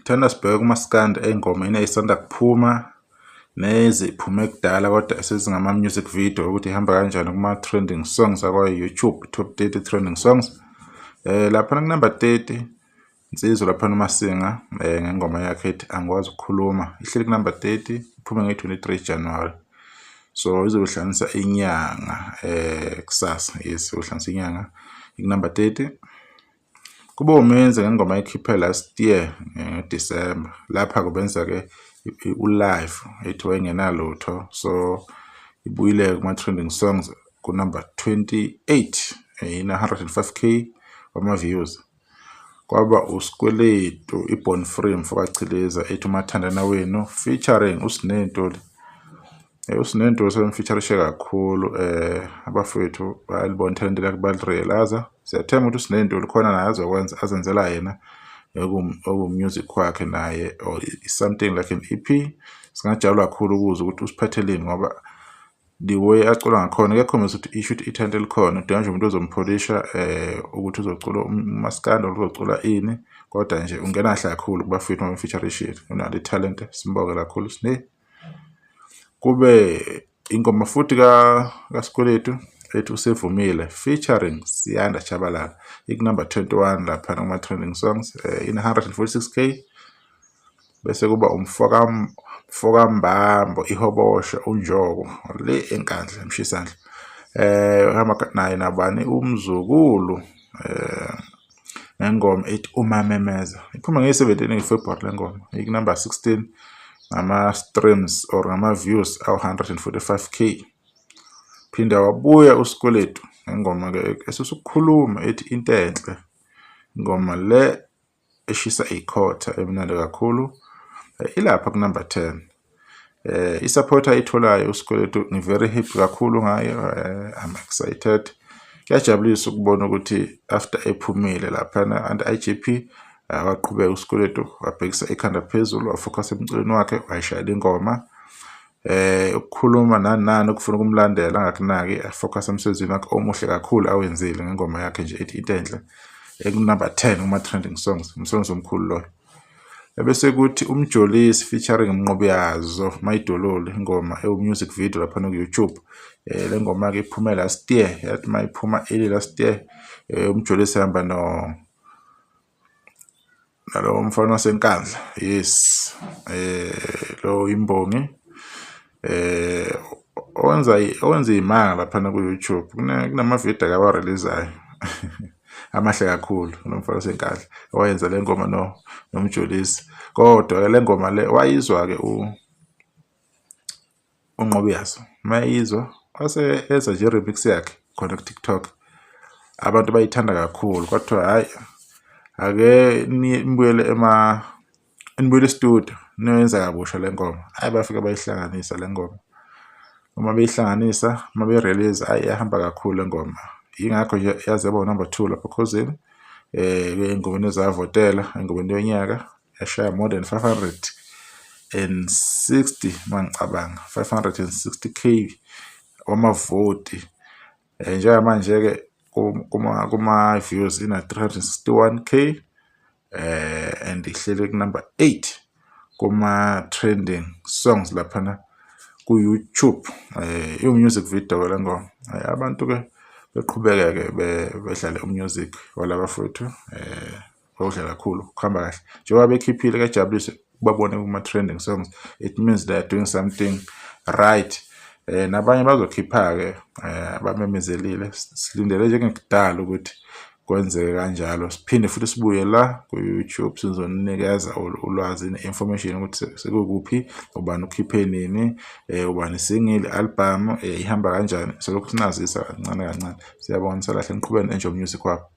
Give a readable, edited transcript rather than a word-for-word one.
Thanda sibheke kumaskandi ey'ngomeni ey'sanda kuphuma neziphume kudala kodwa sezingama-music video ukuthi ihamba kanjani kuma-trending songs akwa-YouTube, top 30 trending songs. Laphana kunumber 30 Nsizwa laphana uMasinga ngengoma yakhe ethi Angikwazi Ukukhuluma, ihleli kunumber 30, iphume nge-23 January. So izohlanganisa inyanga kusasa, yes, uhlanganisa inyanga ikunumber 30. Kube umenze ngengoma ekhiphe last year December, lapha kubenza-ke u-live ethi wayengenalutho, so ibuyile kuma-trending songs ku-number 28, ina-105K wama-views. Kwaba uSikweletu iBorn Free Mfokachileza ethi Umathandana Wenu featuring uSinentuli. uSinentuli sebemfeaturishe kakhulu, abafowethu bayalibona ithalente lakhe balirealize. Siyathemba ukuthi uSinentuli khona naye azokwenza azenzela yena music wakhe naye, or something like an EP. Singajabula kakhulu ukuzwa ukuthi usiphatheleni ngoba the way acula ngakhona kuyakhombisa ukuthi isho ukuthi ithalente likhona, udinga nje umuntu ozompholisha ukuthi uzocula umaskandi or uzocula ini, kodwa nje ungena kahle kakhulu kubafowethu uma bemfeaturishile. Unalo ithalente, simbonge kakhulu Sine. Kube ingoma futhi kaSikweletu ethi Usevumile featuring Siyanda Chabalala, ikunumber 21 lapha kuma-trending songs, ina-146K. Bese kuba Mfoka Mbambo Ihobosha uNjoko le enkandla emshisandla, hamba naye nabani uMzukulu ngengoma ethi Umamemeza, iphuma nge-17 February le ngoma, ikunumber 16 ngama-streams or ngama-views awu-145K. Phinda wabuya uSikweletu ngengoma-ke esisukukhuluma ethi Into Enhle, ingoma le eshisa ikhotha emnandi kakhulu, ilapha kunumber 10. I-support ayitholayo uSikweletu ngi-very happy kakhulu ngayo, I'm excited. Kuyajabulisa ukubona ukuthi after ephumile laphana under IGP waqhubeka uSikweletu wabhekisa ikhanda phezulu, wafocus emculweni wakhe, wayishayela ingoma. Ukukhuluma nani ukufuna ukumlandela angakunaki, afocus emsebenzini wakhe omuhle kakhulu awenzile ngengoma yakhe nje ethi Into Enhle, ekunumber 10 kuma-trending songs, umsebenzi omkhulu loyo. Bese kuthi uMjolisi featuring Mnqobiyazo Mayidololi, ingoma music video lapha ku-YouTube. Le ngoma-ke iphume last year, yathi mayiphuma last year, uMjolisi hamba nalo mfana wasenkandla, yes, lo Imbongi, owenza imanga lapha ku-YouTube. Kunamavidiyo akawareleasayo amahle kakhulu nomfana wasenkandla owayenza le ngoma noMjolisi. Kodwa le ngoma le wayizwa-ke uNqobiyazo, mayizwa wase eza nje remix yakhe khona ku-TikTok, abantu bayithanda kakhulu. Kodwa hayi, ake nibuyele studio niyenza kabusha le ngoma. Hayi, bafika bayihlanganisa le ngoma, uma beyihlanganisa, uma be-release, hayi yahamba kakhulu le ngoma. Yingakho nje yaze yaba number 2 lapha ekhosini, engomeni ezavotela, engomeni yonyaka, yashaya more than 560 mangicabanga, 560K wamavoti. Njengamanje-ke kuma-views ina-361K, and ihlele kunumber 8 kuma-trending songs laphana ku-YouTube. I-music video le ngoma, abantu-ke beqhubeke-ke bedlale umusic walaba fowethu, bawudlala kakhulu, kuhamba kahle. Njengoba bekhiphile kuyajabulisa babone kuma-trending songs, it means they are doing something right. Nabanye bazokhipha-ke bamemezelile, silindele njengekudala ukuthi kwenzeke kanjalo. Siphinde futhi sibuye la ku-YouTube sizonikeza ulwazi ne-information ukuthi sekukuphi, ubani ukhiphe nini, ubani single, album, ihamba kanjani. Selokhu sinazisa kancane kancane. Siyabonga, salahle niqhubeni enjoy music wakho.